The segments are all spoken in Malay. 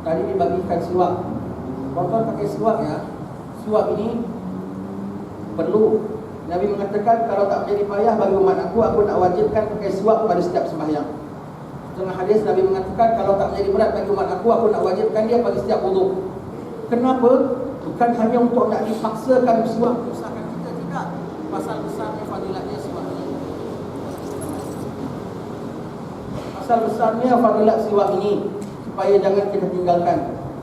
tadi dibagikan siwak. Tuan-tuan pakai siwak ya. Siwak ini perlu. Nabi mengatakan kalau tak menjadi payah bagi umat aku nak wajibkan pakai siwak pada setiap sembahyang. Tengah hadis Nabi mengatakan kalau tak menjadi berat bagi umat aku nak wajibkan dia pada setiap wudu. Kenapa? Bukan hanya untuk nak dipaksakan siwak usahakan kita, tidak. Pasal besarnya fadilatnya siwak ini. Pasal besarnya fadilat siwak ini supaya jangan kita tinggalkan.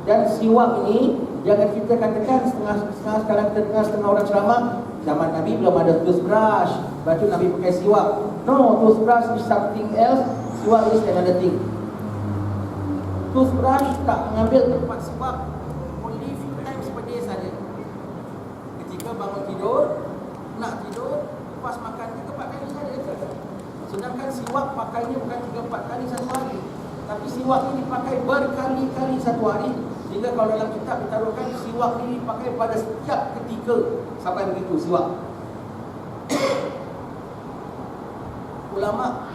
Dan siwak ini jangan kita katakan setengah sekarang kita dengar setengah orang ceramah zaman Nabi belum ada toothbrush, lepas tu Nabi pakai siwak. No, toothbrush is something else, siwak is another thing. Toothbrush tak mengambil tempat siwak, only few times per day saja. Ketika bangun tidur, nak tidur, lepas makan dia pakai ni saja. Sedangkan siwak pakainya bukan 3-4 kali satu hari, tapi siwak ini dipakai berkali-kali satu hari. Sehingga kalau dalam kitab ditaruhkan siwak ini dipakai pada setiap ketika. Sampai begitu siwak. Ulama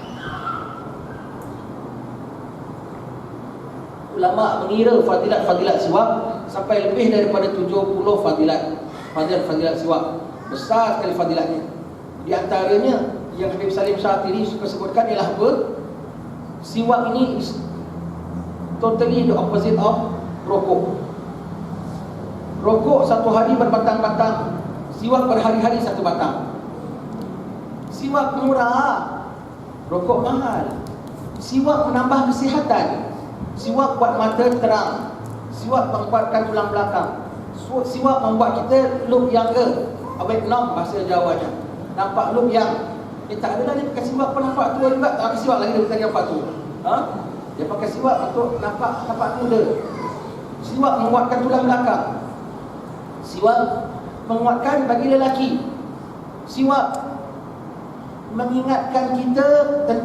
mengira fadilat siwak sampai lebih daripada 70 fadilat siwak. Besar sekali fadilatnya. Di antaranya yang Habib Salim Syatiri suka sebutkan ialah apa? Siwak ini is totally the opposite of rokok. Rokok satu hari berbatang-batang, siwak berhari-hari satu batang. Siwak murah, rokok mahal. Siwak menambah kesihatan, siwak buat mata terang, siwak menguatkan tulang belakang, siwak membuat kita look younger, awet nom bahasa Jawanya. Nampak look young. Tak adalah dia pakai siwak pun nampak tua juga. Tak pakai siwak lagi dia bukan nampak tua. Dia pakai siwak untuk nampak muda. Siwak menguatkan tulang belakang. Siwak menguatkan bagi lelaki. Siwak mengingatkan kita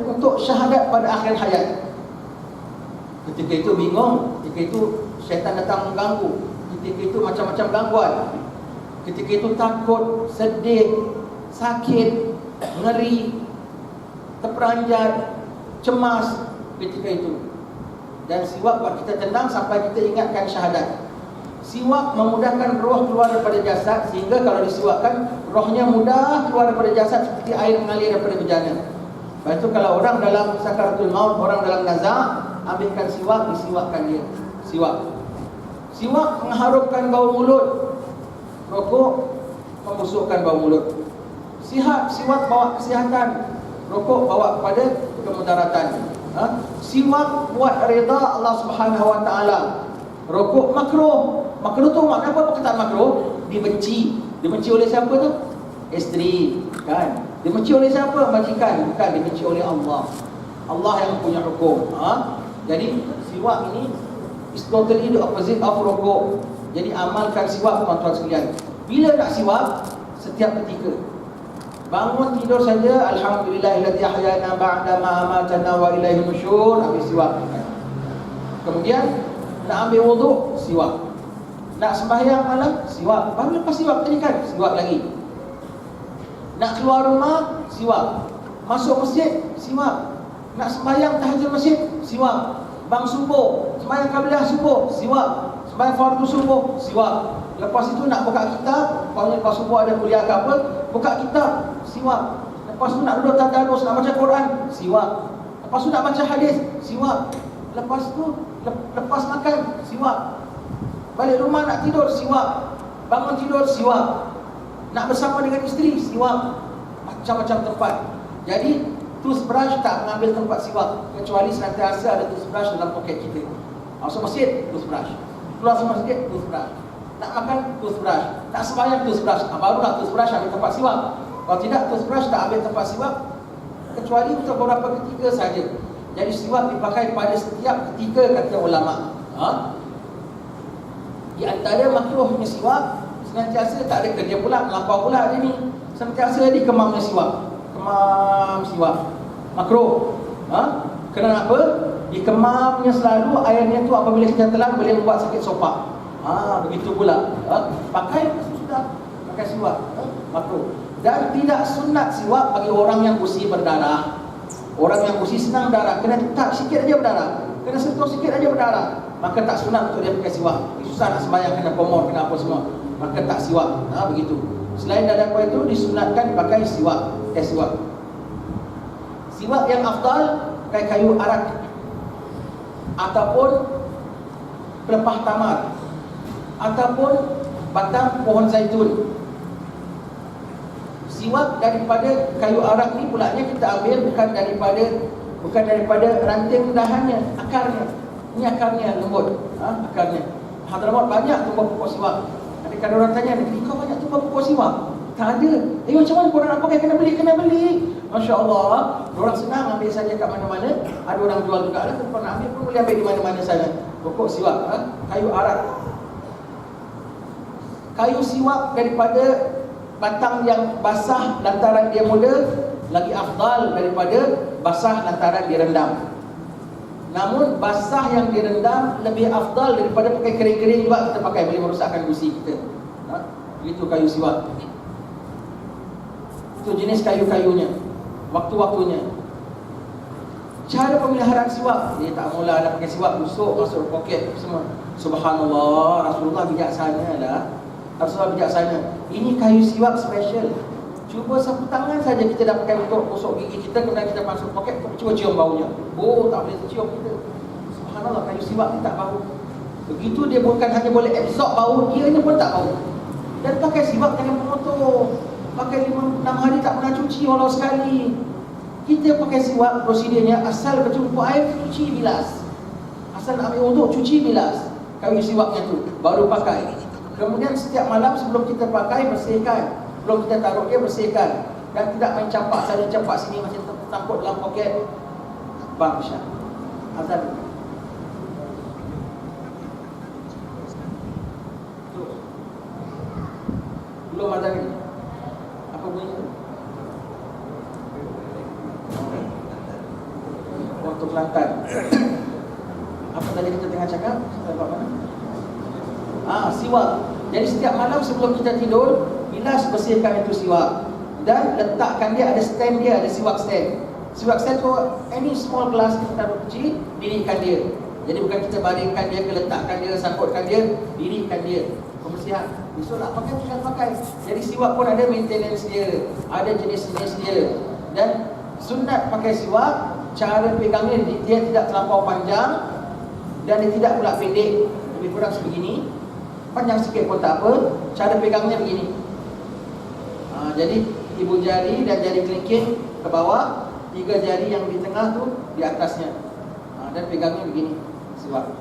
untuk syahadat pada akhir hayat. Ketika itu bingung, ketika itu syaitan datang mengganggu, ketika itu macam-macam gangguan, ketika itu takut, sedih, sakit, ngeri, terperanjat, cemas ketika itu. Dan siwak buat kita tenang sampai kita ingatkan syahadat. Siwak memudahkan roh keluar daripada jasad, sehingga kalau disiwakkan rohnya mudah keluar daripada jasad seperti air mengalir daripada bejana. Lepas itu kalau orang dalam sakaratul maut, orang dalam nazak, ambilkan siwak, disiwakkan dia. Siwak mengharumkan bau mulut. Rokok membusukkan bau mulut. Siwak bawa kesihatan, rokok bawa kepada kemudaratan. Siwak buat reda Allah Subhanahu Wa Taala. Rokok makruh. Makruh tu makna apa perkataan makruh? Dibenci. Dibenci oleh siapa tu? Isteri, kan? Dibenci oleh siapa? Majikan. Bukan, dibenci oleh Allah. Allah yang punya hukum. Jadi siwak ini is totally the opposite of rokok. Jadi amalkan siwak, tuan-tuan sekalian. Bila nak siwak? Setiap ketika. Bangun tidur saja, alhamdulillahilladzi ahyana ba'da ma amatana wa ilaihi nusyur, habis siwak. Kemudian nak ambil wuduk, siwak. Nak sembahyang malam, siwak. Baru lepas siwak tadi kan, siwak lagi. Nak keluar rumah, siwak. Masuk masjid, siwak. Nak sembahyang tahajud masjid, siwak. Bang subuh, sembahyang qabliyah subuh, siwak. Sembahyang fardu subuh, siwak. Lepas itu nak buka kitab, kalau lepas subuh ada kuliah ke apa, buka kitab, siwak. Lepas tu nak duduk tadarus, nak baca Quran, siwak. Lepas tu nak baca hadis, siwak. Lepas tu lepas makan, siwak. Balik rumah nak tidur, siwak. Bangun tidur, siwak. Nak bersama dengan isteri, siwak. Macam-macam tempat. Jadi toothbrush tak mengambil tempat siwak, kecuali senantiasa ada toothbrush dalam poket kita. Masuk masjid, toothbrush. Keluar masjid, toothbrush. Nak makan, toothbrush. Nak sembahyang, toothbrush. Barulah toothbrush ambil tempat siwak. Kalau tidak, toothbrush tak ambil tempat siwak, kecuali untuk beberapa ketika saja. Jadi siwak dipakai pada setiap ketika, kata ulama. Di antara makruhnya siwak, senantiasa tak ada kerja pula, melampau pula hari ni. Senantiasa dikemamnya siwak. Kemam siwak. Makruh. Kenapa? Dikemamnya selalu, airnya tu apabila kita telan boleh membuat sakit sopak. Begitu pula. Pakai sudah, pakai siwak. Makruh. Dan tidak sunat siwak bagi orang yang gusi berdarah. Orang yang gusi senang darah, kena tak sikit aja berdarah. kena sentuh sikit aja berdarah, maka tak sunat untuk dia pakai siwak. Susah nak sembahyang, kena komor, kena apa semua, maka tak siwak. Begitu. Selain daripada itu, disunatkan dipakai siwak. Siwak. Siwak yang afdal pakai kayu arak ataupun pelepah tamar ataupun batang pohon zaitun. Siwak daripada kayu arak ni pulaknya kita ambil bukan daripada ranting dahannya, akarnya. Ini akarnya lembut, akarnya. Hadramaut banyak tumbuk pokok siwak. Ada kadang orang tanya, kau banyak tumbuk pokok siwak? Tak ada. Macam mana korang nak pakai? Kena beli. Masya Allah, orang senang ambil saja kat mana-mana. Ada orang jual juga lah. Kalau nak ambil pun boleh ambil di mana-mana sana. Pokok siwak, kayu arak. Kayu siwak daripada batang yang basah lantaran dia muda lagi afdal daripada basah lantaran direndam. Namun basah yang direndam lebih afdal daripada pakai kering-kering juga kita pakai, boleh merosakkan gusi kita. Begitu kayu siwak. Itu jenis kayu-kayunya, waktu-waktunya. Cara pemeliharaan siwak, dia tak mula nak pakai siwak busuk masuk poket semua. Subhanallah, Rasulullah bijaksana lah. Rasulullah bijaksana. Ini kayu siwak special. Cuba sapu tangan saja kita dah pakai untuk gosok gigi kita, kemudian kita masuk poket, cuba cium baunya. Tak boleh tercium kita. Subhanallah, kayu siwak ni tak bau. Begitu dia bukan hanya boleh absorb bau, dia ni pun tak bau. Dan pakai siwak jangan pengotor. Pakai 5-6 hari tak pernah cuci walau sekali. Kita pakai siwak, prosedurnya asal berjumpa air, cuci bilas. Asal nak ambil wuduk, cuci bilas kayu siwaknya tu, baru pakai. Kemudian setiap malam sebelum kita pakai, bersihkan. Belum kita taruh dia, bersihkan. Dan tidak main campak sana, campak sini, macam tampuk dalam poket. Bang Syah azan. Belum azan ni. Apa bunyi tu? Waktu Kelantan. Apa tadi kita tengah cakap? Sampai mana? Siwak. Jadi setiap malam sebelum kita tidur, bilas, bersihkan itu siwak. Dan letakkan dia, ada stand dia, ada siwak stand. Siwak stand tu any small glass kita taruh kecil, dirikan dia. Jadi bukan kita baringkan dia, letakkan dia, sangkutkan dia, dirikan dia. Pembersihan. Besok nak pakai, jangan pakai. Jadi siwak pun ada maintenance dia, ada jenis-jenis dia. Dan sunat pakai siwak, cara pegangnya dia tidak terlampau panjang dan dia tidak pula pendek, lebih kurang sebegini. Panjang sikit pun tak apa. Cara pegangnya begini. Jadi ibu jari dan jari kelingking ke bawah, 3 jari yang di tengah tu di atasnya. Dan pegangnya begini, siwak.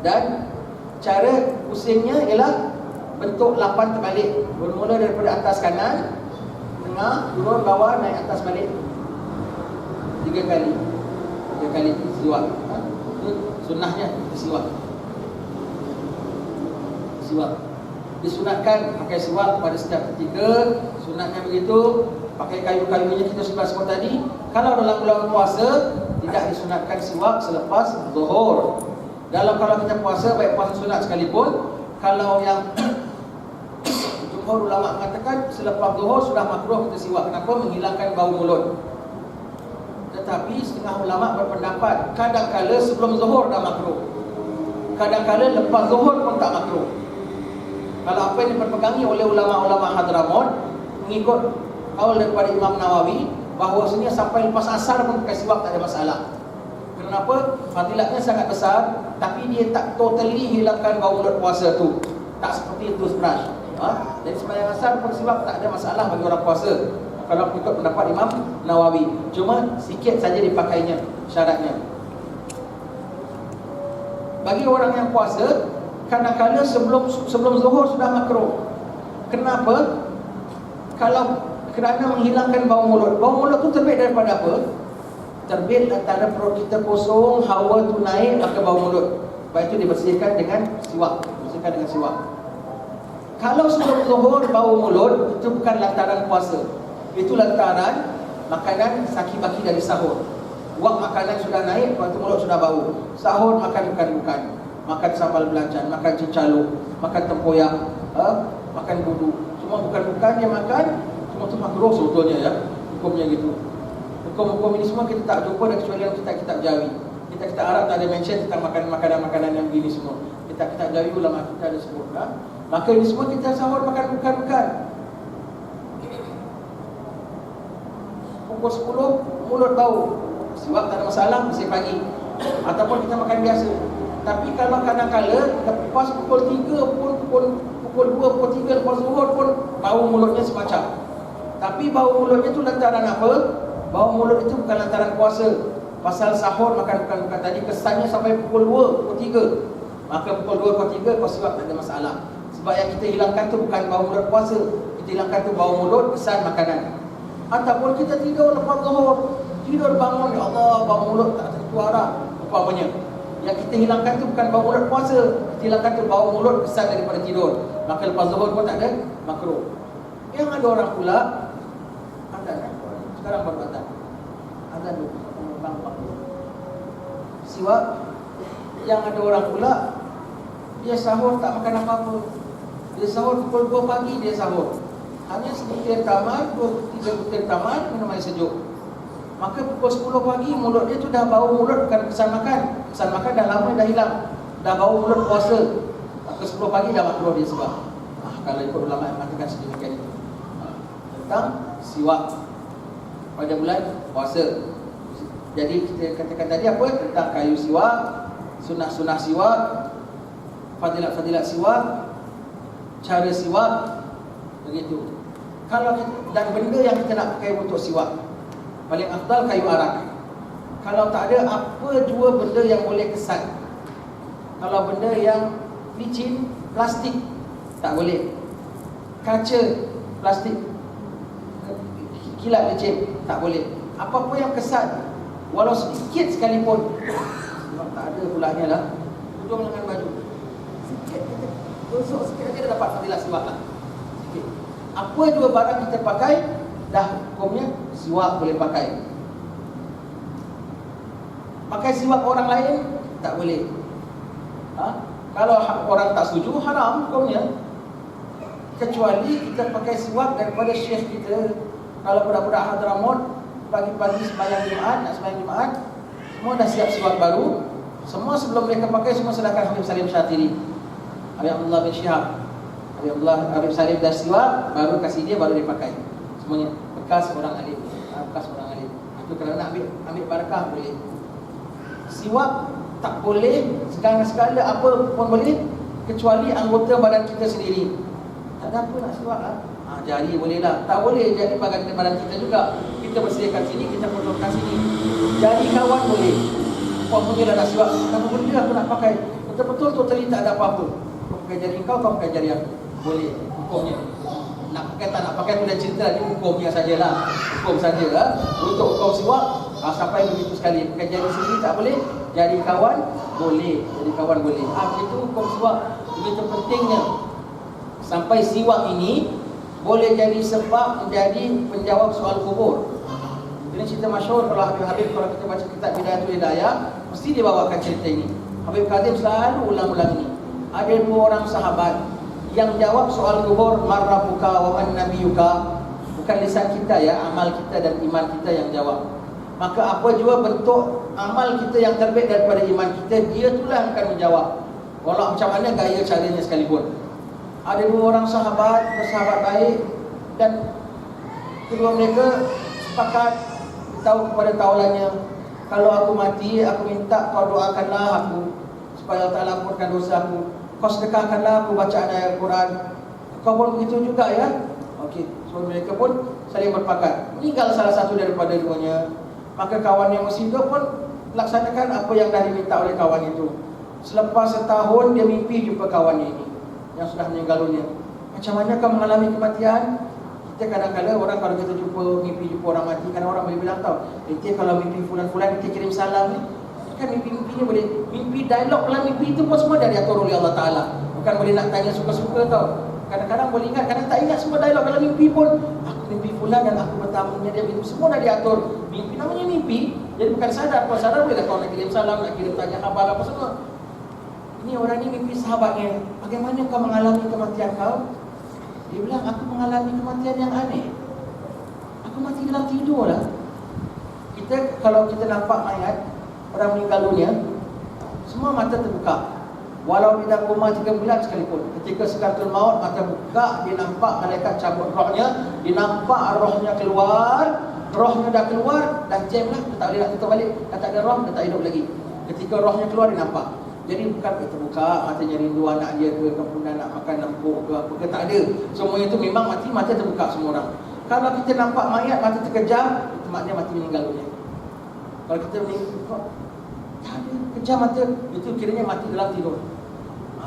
Dan cara pusingnya ialah bentuk 8 terbalik. Bermula daripada atas kanan, tengah, turun, bawah, naik atas balik. 3 kali. 3 kali siwak. Itu sunnahnya, siwak. Siwak. Disunatkan pakai siwak pada setiap ketika. Sunatnya begitu. Pakai kayu-kayunya kita sudah sebut tadi. Kalau dalam bulan puasa, tidak disunatkan siwak selepas zuhur. Kalau kita puasa, baik puasa sunat sekalipun, kalau yang jumhur ulama mengatakan selepas zuhur sudah makruh kita siwak. Kenapa? Menghilangkan bau mulut. Tetapi setengah ulama berpendapat kadang-kala sebelum zuhur dah makruh, kadang-kala lepas zuhur pun tak makruh. Kalau apa yang diperpegangi oleh ulama-ulama Hadramaut, mengikut kaul daripada Imam Nawawi, bahawasanya sampai lepas asar pun pakai siwak tak ada masalah. Kenapa? Fadilatnya sangat besar, tapi dia tak totally hilangkan bau mulut puasa tu. Tak seperti toothbrush. Jadi sembahyang asar pun siwak tak ada masalah bagi orang puasa, kalau ikut pendapat Imam Nawawi. Cuma sikit saja dipakainya, syaratnya. Bagi orang yang puasa, kadang-kadang sebelum zuhur sudah makruh. Kenapa? Kerana menghilangkan bau mulut. Bau mulut tu terbit daripada apa? Terbit antara perut kita kosong, hawa tu naik, maka bau mulut. Baik itu dibersihkan dengan siwak. Bersihkan dengan siwak. Kalau sebelum zuhur bau mulut, itu bukan lantaran puasa. Itu lantaran makanan saki-baki dari sahur. Wak makanan sudah naik, waktu mulut sudah bau. Sahur makan bukan-bukan. Makan sambal belacan, makan cincaluk, makan tempoyak, makan budu. Semua bukan-bukan dia makan. Semua itu makruh sebetulnya ya. Hukumnya gitu. Hukum-hukum ini semua kita tak jumpa dan kecuali dalam kitab-kitab Jawi. Kita kita Arab tak ada mention tentang makanan-makanan yang begini semua. Kita Jawi ulama kita ada sebut maka ini semua kita sahur makan bukan. Pukul 10 mulut bau, siwak tak ada masalah, mesti pagi ataupun kita makan biasa. Tapi kalau kadang-kala lepas pukul 3 pun pukul 2, pukul 3 lepas zuhur pun bau mulutnya semacam. Tapi bau mulutnya itu lantaran apa? Bau mulut itu bukan lantaran puasa. Pasal sahur makan bukan tadi kesannya sampai pukul 2, pukul 3. Maka pukul 2, pukul 3 kau siwak tak ada masalah. Sebab yang kita hilangkan tu bukan bau mulut puasa, kita hilangkan tu bau mulut kesan makanan. Ataupun kita tidur lepas zuhur, tidur bangun, ya Allah bau mulut tak tentu arah umpamanya. Yang kita hilangkan tu bukan bau mulut puasa, kita hilangkan tu bau mulut kesan daripada tidur. Maka lepas zuhur pun tak ada makruh. Yang ada orang pula sekarang baru datang ada bang siwak. Yang ada orang pula dia sahur tak makan apa-apa. Dia sahur pukul 2 pagi dia sahur. Hanya sebutir tamar, 2-3 butir tamar, minum air sejuk. Maka pukul 10 pagi mulut dia tu dah bau mulut, bukan kesan makan. Kesan makan dah lama dah hilang. Dah bau mulut puasa. Maka 10 pagi dah makruh dia sebab. Kalau ikut ulama yang mengatakan sedemikian itu. Tentang siwak pada bulan puasa. Jadi kita katakan tadi apa? Tentang kayu siwak, sunah-sunah siwak, fadilat-fadilat siwak, cara siwak, begitu. Kalau kita, dan benda yang kita nak pakai untuk siwak, paling afdal kayu arak. Kalau tak ada, apa jua benda yang boleh kesan. Kalau benda yang licin, plastik tak boleh. Kaca, plastik, kilat licin tak boleh. Apa-apa yang kesan, walau sedikit sekalipun, tak ada pulanya lah. Tudung dengan baju sikit, tusuk sikit aja dah dapat fadilah siwak lah. Sikit. Apa jua barang kita pakai, dah hukumnya siwak boleh pakai. Pakai siwak orang lain tak boleh. Kalau orang tak setuju, haram hukumnya. Kecuali kita pakai siwak daripada syekh kita. Kalau budak-budak Hadramaut pagi-pagi sembahyang Jumaat, nak sembahyang Jumaat, semua dah siap siwak baru. Semua sebelum mereka pakai, semua serahkan Habib Salim Syatiri, Habib Abdullah bin Syihab, Habib Salim dah siwak, baru kasih dia, baru dia pakai. Semuanya bekas orang alim. Bekas orang alim. Itu kalau nak ambil barakah boleh. Siwak tak boleh segala-segala apa pun boleh, kecuali anggota badan kita sendiri. Tak ada apa nak siwak lah. Jari boleh lah. Tak boleh jadi badan kita juga. Kita bersihkan sini, kita potongkan sini. Jari kawan boleh. Kau punya dah nak siwak, kenapa benda aku nak pakai? Betul-betul totally tak ada apa-apa. Kau pakai jari kau pakai jari aku. Boleh, hukumnya. Nak pakai tak nak pakai, boleh cerita ni hukumnya sajalah. Hukum saja lah. Untuk hukum siwak, sampai begitu sekali. Pakai jari sendiri tak boleh, jari kawan boleh. Jari kawan boleh. Itu hukum siwak. Begitu pentingnya. Sampai siwak ini boleh jadi sebab menjadi penjawab soal kubur. Ini cerita masyhur kalau Habib kalau kita baca kitab Bidayatul Hidayah, mesti dia bawakan cerita ini. Habib Kazim selalu ulang-ulang ini. Ada 2 orang sahabat yang jawab soal kubur, man rabbuka wa man nabiyuka. Bukan lisan kita ya, amal kita dan iman kita yang jawab. Maka apa jua bentuk amal kita yang terbit daripada iman kita, dia itulah yang akan menjawab. Walau macam mana gaya caranya sekalipun. Ada 2 orang sahabat, bersahabat baik, dan kedua mereka sepakat tahu kepada taulannya, kalau aku mati, aku minta kau doakanlah aku supaya Allah Ta'ala ampunkan dosa aku. Kau sedekahkanlah aku bacaan ayat Al-Quran. Kau pun begitu juga ya. Okey, so mereka pun saling berpakat. Meninggal salah satu daripada duanya, maka kawan yang masih hidup pun laksanakan apa yang dah diminta oleh kawan itu. Selepas setahun dia mimpi jumpa kawannya ini yang sudah meninggal dunia. Macam mana kau mengalami kematian? Kita kadang-kadang orang kalau kita mimpi jumpa orang mati, kadang orang boleh bilang tau, kita kalau mimpi fulan-fulan kita kirim salam ni. Kan mimpi-mimpinya boleh, mimpi dialog dalam mimpi itu pun semua dah diatur oleh Allah Ta'ala. Bukan boleh nak tanya suka-suka tau. Kadang-kadang boleh ingat, kadang tak ingat semua dialog dalam mimpi pun. Aku mimpi fulan dan aku bertamunya dia, itu semua dah diatur. Mimpi namanya mimpi, jadi bukan sadar. Kalau sadar boleh kau nak kirim salam, nak kirim tanya khabar apa semua. Ini orang ni mimpi sahabatnya, bagaimana kau mengalami kematian kau? Dia bilang, aku mengalami kematian yang aneh. Aku mati dalam tidur lah. Kalau kita nampak mayat, orang meninggal dunia, semua mata terbuka. Walau di dalam koma 3 bulan sekalipun, ketika sakaratul maut mata buka, dia nampak malaikat cabut rohnya, dia nampak rohnya keluar. Rohnya dah keluar, dah jam lah, dia tak boleh nak tutup balik, dah tak ada roh, dah tak hidup lagi. Ketika rohnya keluar, dia nampak. Jadi bukan terbuka, matanya rindu anak dia ke, kemudian nak makan lembuk ke apa ke, tak ada. Semuanya itu memang mati, mata terbuka semua orang. Kalau kita nampak mayat, mata terkejam, itu maknanya mati meninggal dunia. Kalau kita meninggal, tak ada, kejam mata, itu kiranya mati dalam tidur.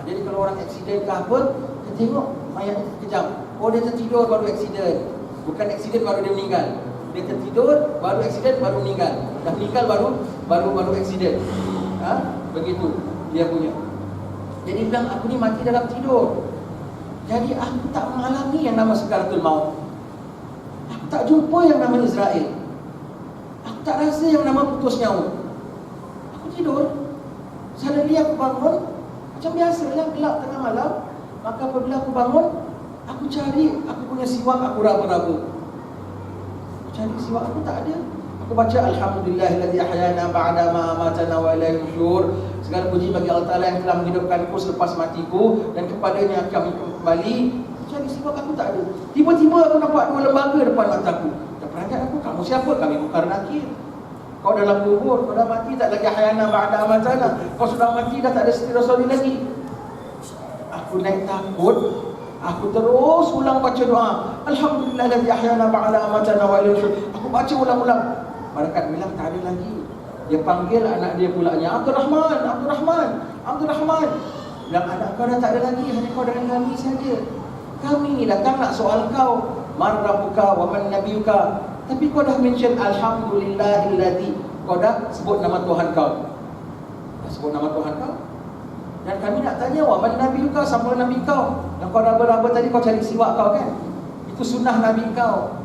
Jadi kalau orang aksiden ke apa, kita tengok mayat terkejam. Oh, dia tertidur baru aksiden. Bukan aksiden baru dia meninggal. Dia tertidur, baru aksiden, baru meninggal. Dah meninggal baru aksiden. Begitu dia punya. Jadi bilang aku ni mati dalam tidur. Jadi aku tak mengalami yang nama sakaratul maut. Aku tak jumpa yang nama Israel. Aku tak rasa yang nama putus nyawa. Aku tidur. Suddenly aku bangun, macam biasalah gelap tengah malam. Maka apabila aku bangun, aku cari aku punya siwak, aku raba-raba. Cari siwak aku tak ada. Aku baca alhamdulillahilladzi ahyana ba'da ma amatana wa ilaihi nusyur. Segala puji bagi Allah Taala yang telah menghidupkanku selepas matiku dan kepadanya kami kembali. Cari siwak aku tak ada. Tiba-tiba aku nampak 2 lembaga depan mataku. Terperanjat aku, kamu siapa? Kami Munkar Nakir. Kau dalam kubur, kau dah mati, tak lagi ahyana ba'da amatana. Kau sudah mati, dah tak ada setiap Rasul lagi. Aku naik takut. Aku terus ulang baca doa. Alhamdulillahilladzi ahyana ba'da amatana wa ilaihi nusyur. Aku baca ulang-ulang. Malaikat bilang tak ada lagi. Dia panggil anak dia pulanya, Abdul Rahman. Bilang anak kau dah tak ada lagi, hanya kau dengan kami saja. Kami datang nak soal kau, man rabbuka wa man nabiyuka. Tapi kau dah mention alhamdulillahilladzi. Kau dah sebut nama Tuhan kau. Dah sebut nama Tuhan kau. Dan kami nak tanya, wa man nabiyuka, siapa nabi kau? Yang kau raba-raba tadi kau cari siwak kau kan? Itu sunnah nabi kau.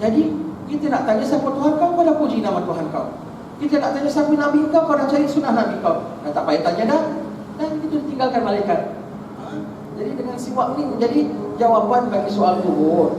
Jadi kita nak tanya siapa Tuhan kau, kau dah puji nama Tuhan kau. Kita nak tanya siapa nabi kau, kau dah cari sunnah nabi kau. Dah tak payah tanya dah. Dan itu ditinggalkan malaikat. Jadi dengan siwak ni menjadi jawapan bagi soal kubur.